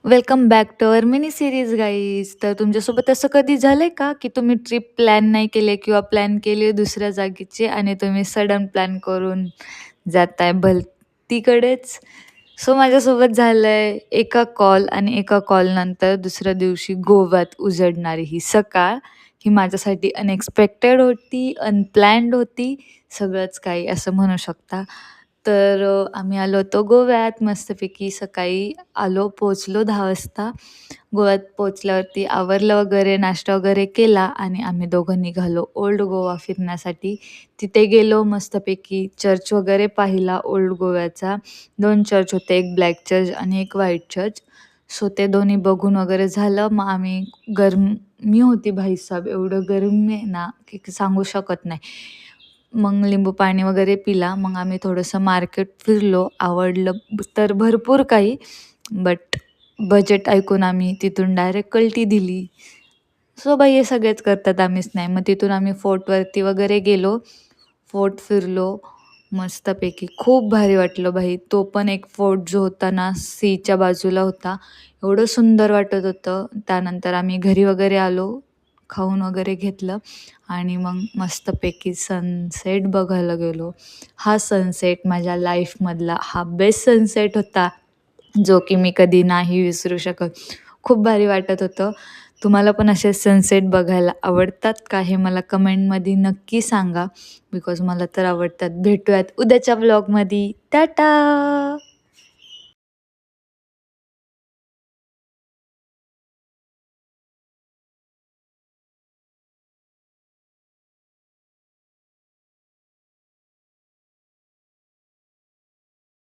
Welcome back to our mini series guys. तर तुमच्यासोबत असं कधी झालंय का, की तुम्ही ट्रिप प्लॅन नाही केली किंवा प्लॅन केली दुसऱ्या जागेची आणि तुम्ही सडन प्लॅन करून जाताय भलतीकडेच? सो माझ्यासोबत झालंय. एका कॉल आणि एका कॉलनंतर दुसऱ्या दिवशी गोव्यात उजडणारी ही सकाळ, ही माझ्यासाठी अनएक्सपेक्टेड होती, अनप्लॅन्ड होती, सगळंच काही असं म्हणू शकता. तर आम्ही आलो होतो गोव्यात मस्तपैकी सकाळी आलो, पोहोचलो 10 वाजता. गोव्यात पोहोचल्यावरती आवरलं वगैरे, नाश्ता वगैरे केला आणि आम्ही दोघं निघालो ओल्ड गोवा फिरण्यासाठी. तिथे गेलो मस्तपैकी चर्च वगैरे पाहिला ओल्ड गोव्याचा. 2 चर्च होते, एक ब्लॅक चर्च आणि एक व्हाईट चर्च. सो ते दोन्ही बघून वगैरे झालं. मग आम्ही गरमी होती भाईसाहब, एवढं गरमी आहे ना, की सांगू शकत नाही. मग लिंबू पाणी वगैरे पिला. मग आम्ही थोडंसं मार्केट फिरलो. आवडलं तर भरपूर काही, बट बजेट ऐकून आम्ही तिथून डायरेक्ट कल्टी दिली. सो बाई हे सगळेच करतात, आम्हीच नाही. मग तिथून आम्ही फोर्टवरती वगैरे गेलो. फोर्ट फिरलो मस्तपैकी. खूप भारी वाटलं भाई. तो पण एक फोर्ट जो होता ना, सीच्या बाजूला होता. एवढं सुंदर वाटत होतं. त्यानंतर आम्ही घरी वगैरे आलो. खाऊन वगैरे घेतलं आणि मग मस्तपैकी सनसेट बघायला गेलो. हा सनसेट माझ्या लाईफमधला हा बेस्ट सनसेट होता, जो की मी कधी नाही विसरू शकत. खूप भारी वाटत होतं. तुम्हाला पण असे सनसेट बघायला आवडतात का? हे मला कमेंटमध्ये नक्की सांगा. बिकॉज मला तर आवडतात. भेटूयात उद्याच्या व्लॉगमध्ये. टाटा!